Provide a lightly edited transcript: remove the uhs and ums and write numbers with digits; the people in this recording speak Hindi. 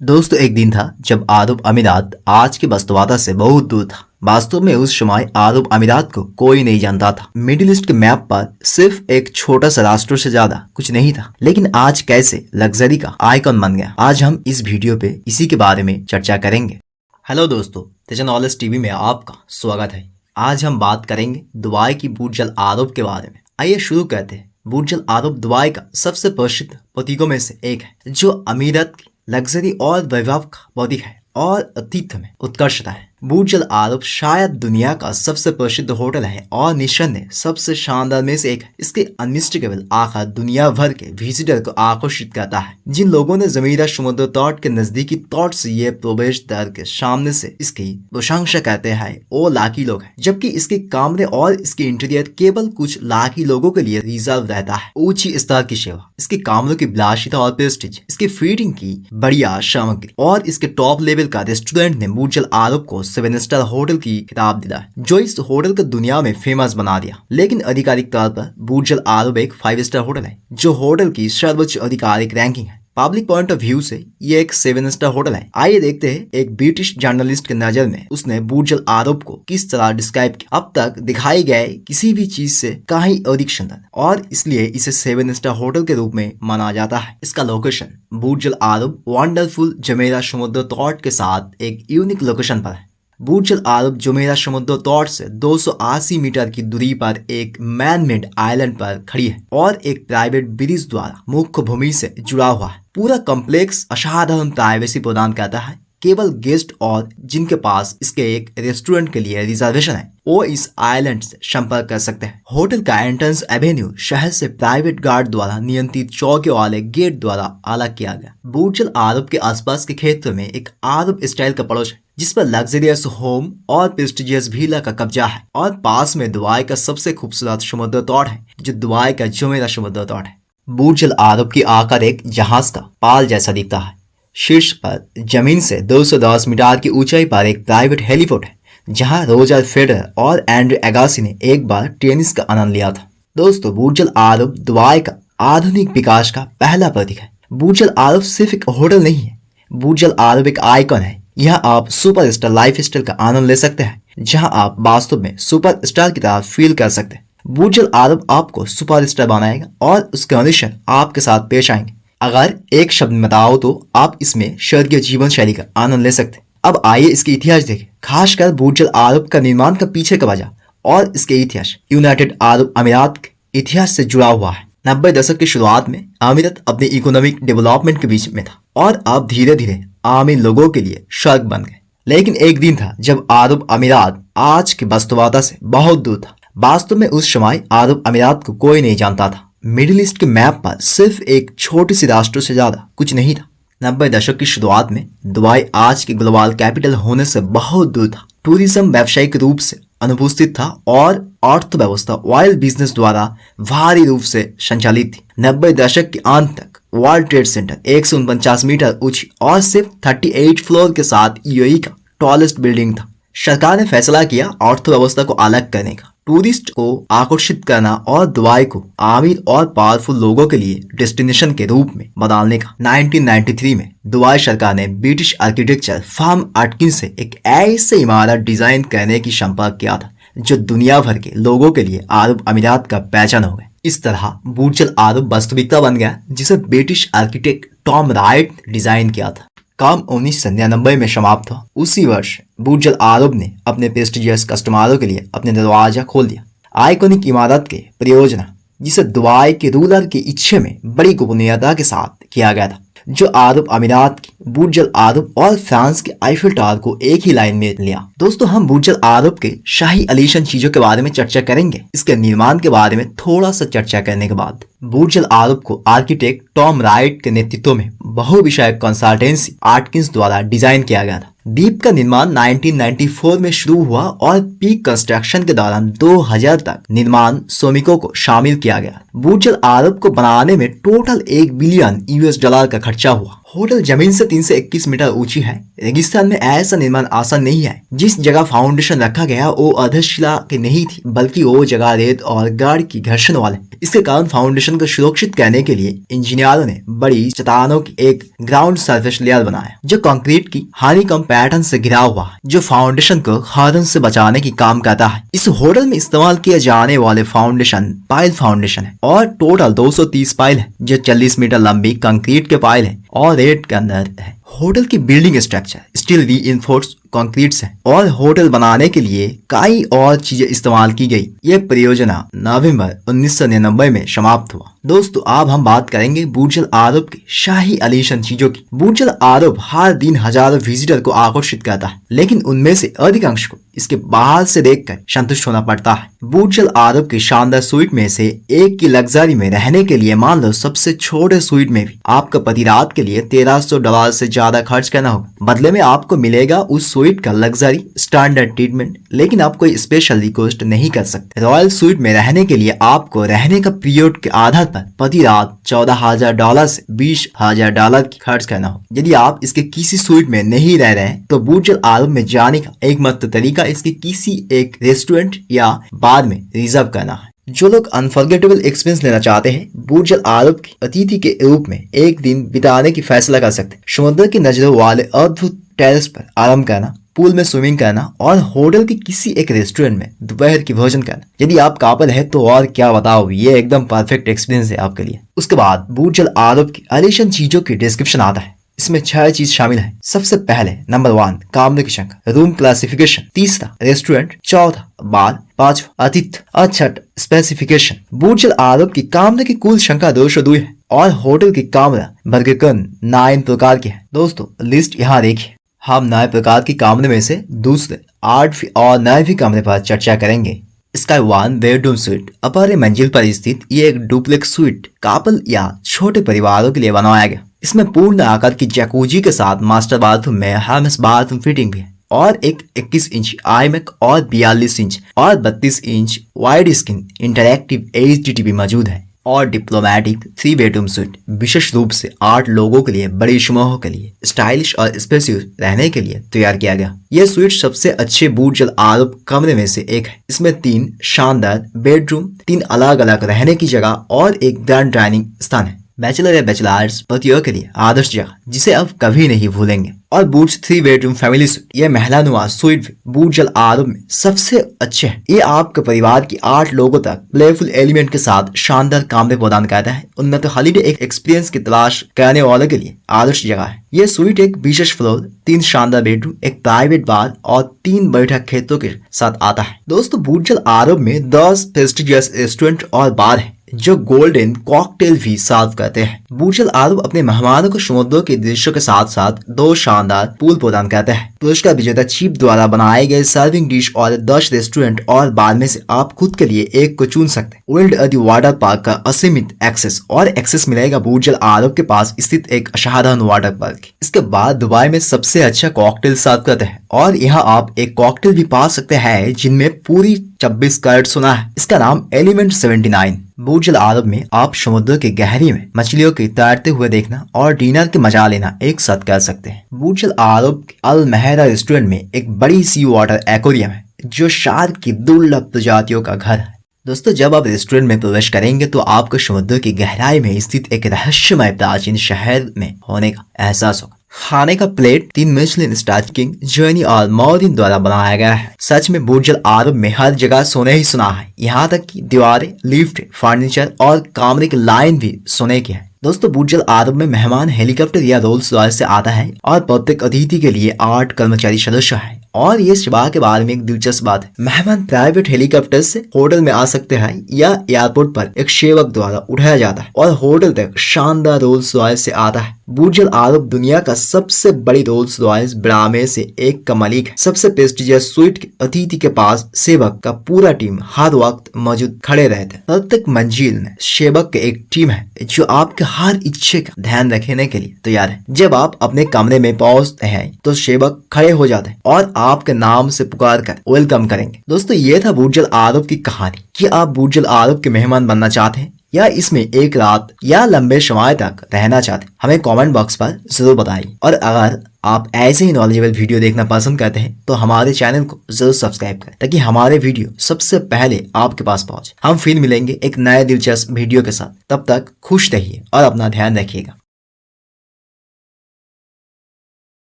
दोस्तों एक दिन था जब अरब अमीरात आज के बस्तवादा से बहुत दूर था। वास्तव में उस समय अरब अमीरात को कोई नहीं जानता था। मिडिल ईस्ट के मैप पर सिर्फ एक छोटा सा राष्ट्र से ज्यादा कुछ नहीं था, लेकिन आज कैसे लग्जरी का आइकॉन बन गया। आज हम इस वीडियो पे इसी के बारे में चर्चा करेंगे। हेलो दोस्तों, तेजन नॉलेज टीवी में आपका स्वागत है। आज हम बात करेंगे दुबई की बुर्ज अल अरब के बारे में। आइए शुरू करते हैं। बुर्ज अल अरब दुबई का सबसे प्रसिद्ध प्रतीकों में से एक है, जो अमीरत की लग्जरी और वैभव का प्रतीक है और आतिथ्य में उत्कर्षता है। बुर्ज अल अरब शायद दुनिया का सबसे प्रसिद्ध होटल है और निस्संदेह सबसे शानदार में से एक है। इसके अनमिस्टेकेबल आकार दुनिया भर के विजिटर को आकर्षित करता है। जिन लोगों ने जमीरा समुद्र तट के नजदीकी तट से ये प्रवेश द्वार के सामने से इसकी प्रशंसा करते हैं वो लाखी लोग हैं, जबकि इसके कमरे और इसके इंटीरियर केवल कुछ लाखी लोगों के लिए रिजर्व रहता है। ऊंची स्तर की सेवा, इसके कमरों की विलासिता और प्रेस्टीज, इसकी फीडिंग की बढ़िया सामग्री और इसके टॉप लेवल का रेस्टोरेंट ने बुर्ज अल अरब को 7 स्टार होटल की खिताब दिला, जो इस होटल को दुनिया में फेमस बना दिया। लेकिन आधिकारिक तौर पर बुर्ज अल अरब एक 5 स्टार होटल है, जो होटल की सर्वोच्च आधिकारिक रैंकिंग है। पब्लिक पॉइंट ऑफ व्यू से ये एक 7 स्टार होटल है। आइए देखते हैं एक ब्रिटिश जर्नलिस्ट के नजर में उसने बुर्ज अल अरब को किस तरह डिस्क्राइब किया। अब तक दिखाई गए किसी भी चीज से कहीं अधिक सुंदर, और इसलिए इसे 7 स्टार होटल के रूप में माना जाता है। इसका लोकेशन बुर्ज अल अरब वंडरफुल जमेरा समुद्र तट के साथ एक यूनिक लोकेशन पर है। बुर्ज अल अरब जुमेरा समुद्र तट से 280 मीटर की दूरी पर एक मैन मेड आइलैंड पर खड़ी है और एक प्राइवेट ब्रिज द्वारा मुख्य भूमि से जुड़ा हुआ है। पूरा कॉम्प्लेक्स असाधारण प्राइवेसी प्रदान करता है। केवल गेस्ट और जिनके पास इसके एक रेस्टोरेंट के लिए रिजर्वेशन है वो इस आइलैंड से संपर्क कर सकते हैं। होटल का एंट्रेंस एवेन्यू शहर से प्राइवेट गार्ड द्वारा नियंत्रित चौके वाले गेट द्वारा अलग किया गया। बुर्ज अल अरब के आसपास के क्षेत्र में एक अरब स्टाइल का पड़ोस है, जिस पर लग्जरियस होम और प्रेस्टिजियस विला का कब्जा है, और पास में दुबई का सबसे खूबसूरत समुद्र तट है, जो दुबई का जुमेरा समुद्र तट है। बुर्ज अल अरब की आकार एक जहाज का पाल जैसा दिखता है। शीर्ष पर जमीन से 210 मीटर की ऊंचाई पर एक प्राइवेट हेलीपोर्ट है, जहां रोजर फेडरर और एंड्रू अगासी ने एक बार टेनिस का आनंद लिया था। दोस्तों, बुर्ज अल अरब दुबई का आधुनिक विकास का पहला प्रतीक है। बुर्ज अल अरब सिर्फ एक होटल नहीं है, बुर्ज अल अरब एक आइकॉन है। यहाँ आप सुपर स्टार लाइफ स्टाइल का आनंद ले सकते हैं, जहाँ आप वास्तव में सुपर स्टार की तरह फील कर सकते हैं। बुर्ज अल अरब आपको सुपर स्टार बनाएगा और उसके अनुसार आपके साथ पेश आएंगे। अगर एक शब्द में बताओ तो आप इसमें स्वर्गीय जीवन शैली का आनंद ले सकते हैं। अब आइए इसके इतिहास देखें, खासकर बुर्ज अल अरब का निर्माण का पीछे का वजह और इसके इतिहास। यूनाइटेड अरब अमीरात के इतिहास से जुड़ा हुआ है। 90 दशक की शुरुआत में अमीरात अपनी इकोनॉमिक डेवलपमेंट के बीच में था और अब धीरे धीरे आमिर लोगों के लिए स्वर्ग बन गए। लेकिन एक दिन था जब अरब अमीरात आज के बस्तवादा से बहुत दूर था। वास्तव में उस समय अरब अमीरात को कोई नहीं जानता था। मिडिल ईस्ट के मैप पर सिर्फ एक छोटी सी राष्ट्र से ज्यादा कुछ नहीं था। 90 दशक की शुरुआत में दुबई आज की ग्लोबल कैपिटल होने से बहुत दूर था। टूरिज्म व्यावसायिक रूप से अनुपस्थित था और अर्थव्यवस्था ऑयल बिजनेस द्वारा भारी रूप से संचालित थी। 90 दशक के अंत तक वर्ल्ड ट्रेड सेंटर 149 मीटर ऊंची और सिर्फ 38 फ्लोर के साथ यूएई का टॉलेस्ट बिल्डिंग था। सरकार ने फैसला किया अर्थव्यवस्था को अलग करने का, टूरिस्ट को आकर्षित करना और दुबई को आमिर और पावरफुल लोगों के लिए डेस्टिनेशन के रूप में बदलने का। 1993 में दुबई सरकार ने ब्रिटिश आर्किटेक्चर फर्म एटकिंस से एक ऐसे इमारत डिजाइन करने की संपर्क किया था, जो दुनिया भर के लोगों के लिए अरब अमीरात का पहचान हो गया। इस तरह बुर्ज अल अरब वास्तविकता बन गया, जिसे British architect Tom right design किया था। काम 1999 में समाप्त हुआ। उसी वर्ष बुर्ज अल अरब ने अपने प्रेस्टिजियस कस्टमरों के लिए अपने दरवाजा खोल दिया। आइकॉनिक इमारत के परियोजना, जिसे दुबई के रूलर की इच्छा में बड़ी गोपनीयता के साथ किया गया था, जो अरब अमीरात की बुर्ज अल अरब और फ्रांस के आईफिल टावर को एक ही लाइन में लिया। दोस्तों, हम बुर्ज अल अरब के शाही अलीशान चीजों के बारे में चर्चा करेंगे। इसके निर्माण के बारे में थोड़ा सा चर्चा करने के बाद, बुर्ज अल अरब को आर्किटेक्ट टॉम राइट के नेतृत्व में बहुविषयक कंसल्टेंसी एटकिंस द्वारा डिजाइन किया गया था। द्वीप का निर्माण 1994 में शुरू हुआ और पीक कंस्ट्रक्शन के दौरान 2000 तक निर्माण श्रमिकों को शामिल किया गया। बुर्ज अल अरब को बनाने में टोटल $1 बिलियन का खर्चा हुआ। होटल जमीन से 321 मीटर ऊंची है। रेगिस्तान में ऐसा निर्माण आसान नहीं है। जिस जगह फाउंडेशन रखा गया वो अधशिला की नहीं थी, बल्कि वो जगह रेत और गाड़ की घर्षण वाले। इसके कारण फाउंडेशन को सुरक्षित करने के लिए इंजीनियरों ने बड़ी चट्टानों की एक ग्राउंड सरफेस लेयर बनाया, जो कंक्रीट की हानिकम पैटर्न से घिरा हुआ है, जो फाउंडेशन को खरन से बचाने की काम करता है। इस होटल में इस्तेमाल किए जाने वाले फाउंडेशन पाइल फाउंडेशन है और टोटल 230 पाइल है, जो 40 मीटर लंबी कंक्रीट के पाइल है और रेत के अंदर है। होटल की building structure steel reinforced concrete है और होटल बनाने के लिए कई और चीजें इस्तेमाल की गई। यह परियोजना नवंबर 1999 में समाप्त हुआ। दोस्तों, अब हम बात करेंगे बुर्ज अल अरब की शाही आलीशान चीजों की। बुर्ज अल अरब हर दिन हजारों विजिटर को आकर्षित करता है, लेकिन उनमें से अधिकांश को इसके बाहर से देखकर संतुष्ट होना पड़ता है। बुर्ज अल अरब की शानदार स्वीट में से एक की लग्जरी में रहने के लिए मान लो सबसे छोटे स्वीट में भी आपको प्रति रात के लिए $1300 से ज्यादा खर्च करना होगा। बदले में आपको मिलेगा उस स्वीट का लग्जरी स्टैंडर्ड ट्रीटमेंट, लेकिन आप कोई स्पेशल रिक्वेस्ट नहीं कर सकते। रॉयल स्वीट में रहने के लिए आपको रहने का पीरियड के आधार पर प्रति रात $14,000 से $20,000 की खर्च करना हो। यदि आप इसके किसी स्वीट में नहीं रह रहे हैं तो बुर्ज अल अरब में जाने का एकमात्र तरीका इसके किसी एक रेस्टोरेंट या बार में रिजर्व करना है। जो लोग अनफॉरगेटेबल एक्सपीरियंस लेना चाहते हैं, बुर्ज अल अरब की अतिथि के रूप में एक दिन बिताने की फैसला कर सकते हैं। समुद्र की नजरों वाले अद्भुत टेरेस पर आराम करना, पूल में स्विमिंग करना और होटल के किसी एक रेस्टोरेंट में दोपहर की भोजन करना। यदि आप कपल है तो और क्या बताओ, ये एकदम परफेक्ट एक्सपीरियंस है आपके लिए। उसके बाद बुर्ज अल अरब की आलीशान चीजों की डिस्क्रिप्शन आता है। इसमें 6 चीज शामिल है। सबसे पहले नंबर 1 कमरे की संख्या, रूम क्लासिफिकेशन, तीसरा रेस्टोरेंट, चौथा बार, पांचवा आतिथ्य, और छठा स्पेसिफिकेशन। बुर्ज अल अरब की कमरे की कुल संख्या 202 है और होटल की कमरा वर्गीकरण 9 प्रकार के है। दोस्तों, लिस्ट यहाँ देखिए। हम 9 प्रकार के कमरे में से दूसरे 8वीं और 9वीं कमरे पर चर्चा करेंगे। स्काई 1 बेडरूम स्वीट, अपर मंजिल पर स्थित ये एक डुप्लेक्स स्वीट कपल या छोटे परिवारों के लिए बनाया गया। इसमें पूर्ण आकार की जैकूजी के साथ मास्टर बाथरूम में हेमस बाथरूम फिटिंग भी है और एक 21 इंच आईमैक और 42 इंच और 32 inch wide screen interactive HD TV मौजूद है। और डिप्लोमेटिक 3 बेडरूम स्वीट विशेष रूप से 8 लोगों के लिए बड़ी समूहों के लिए स्टाइलिश और स्पेसियस रहने के लिए तैयार किया गया। यह स्वीट सबसे अच्छे बुर्ज अल अरब कमरे में से एक है। इसमें 3 शानदार बेडरूम, 3 अलग अलग रहने की जगह और एक ग्रैंड डाइनिंग स्थान है। बैचलर या बैचलर्स पतियों के लिए आदर्श जगह जिसे आप कभी नहीं भूलेंगे। और बुर्ज 3 बेडरूम फैमिली स्वीट, यह महिलानुमा स्वीट बुर्ज अल अरब में सबसे अच्छे है। ये आपके परिवार की 8 लोगों तक प्लेफुल एलिमेंट के साथ शानदार कमरे प्रदान करता है। उनमें तो हॉलिडे एक एक्सपीरियंस की तलाश करने वालों के लिए आदर्श जगह है। यह स्वीट एक विशेष फ्लोर, 3 शानदार बेडरूम, एक प्राइवेट बार और 3 बैठक क्षेत्रों के साथ आता है। दोस्तों, बुर्ज अल अरब में 10 प्रेस्टिजियस रेस्टोरेंट और बार है जो गोल्डन कॉकटेल भी सर्व करते हैं। बुर्ज अल अरब अपने मेहमानों को समुद्र के दृश्यों के साथ साथ 2 शानदार पूल प्रदान करता है। पुरस्कार विजेता चीफ द्वारा बनाए गए सर्विंग डिश और 10 रेस्टोरेंट और बार में से आप खुद के लिए एक को चुन सकते हैं। वर्ल्ड अदी वाटर पार्क का असीमित एक्सेस मिलेगा बुर्ज अल अरब के पास स्थित एक असाधारण वाटर पार्क। इसके बाद दुबई में सबसे अच्छा कॉकटेल सर्व करते हैं और यहाँ आप एक कॉकटेल भी पा सकते हैं जिनमें पूरी 26 कैरेट सोना है। इसका नाम एलिमेंट 79। बुर्ज अल अरब में आप समुद्र के गहरी में मछलियों के तैरते हुए देखना और डिनर के मजा लेना एक साथ कर सकते हैं। बुर्ज अल अरब के अल महरा रेस्टोरेंट में एक बड़ी सी वाटर एक्वेरियम है जो शार्क की दुर्लभ प्रजातियों का घर है। दोस्तों, जब आप रेस्टोरेंट में प्रवेश करेंगे तो आपको समुद्र की गहराई में स्थित एक रहस्यमय प्राचीन शहर में होने का एहसास होगा। खाने का plate 3 Michelin star king journey और मॉरिन द्वारा बनाया गया है। सच में बुर्ज अल अरब में हर जगह सोने ही सोना है। यहाँ तक कि दीवारें, लिफ्ट, फर्नीचर और कमरे की लाइन भी सोने की है। दोस्तों, बुर्ज अल अरब में मेहमान हेलीकॉप्टर या रोल्स रॉयस से आता है और प्रत्येक अतिथि के लिए 8 कर्मचारी सदस्य है। और ये सेवा के बारे में एक दिलचस्प बात है, मेहमान प्राइवेट हेलीकॉप्टर से होटल में आ सकते हैं या एयरपोर्ट पर एक सेवक द्वारा उठाया जाता है और होटल तक शानदार रोल्स रॉयस से आता है। बुर्ज अल अरब दुनिया का सबसे बड़ी रोल्स रॉयस ब्रांड में से एक का मालिक है। सबसे प्रेस्टिजियस स्वीट के अतिथि के पास सेवक का पूरा टीम हर वक्त मौजूद खड़े रहते हैं। प्रत्येक मंजिल में सेवक की एक टीम है जो आपके हर इच्छे का ध्यान रखने के लिए तैयार है। जब आप अपने कमरे में पहुंचते हैं तो सेवक खड़े हो जाते हैं और आपके नाम से पुकार कर वेलकम करेंगे। दोस्तों, ये था बुर्ज अल अरब की कहानी। क्या आप बुर्ज अल अरब के मेहमान बनना चाहते हैं या इसमें एक रात या लंबे समय तक रहना चाहते, हमें कमेंट बॉक्स पर जरूर बताइए। और अगर आप ऐसे ही नॉलेजेबल वीडियो देखना पसंद करते हैं तो हमारे चैनल को जरूर सब्सक्राइब करें ताकि हमारे वीडियो सबसे पहले आपके पास पहुंचे। हम फिर मिलेंगे एक नए दिलचस्प वीडियो के साथ, तब तक खुश रहिए और अपना ध्यान रखिएगा।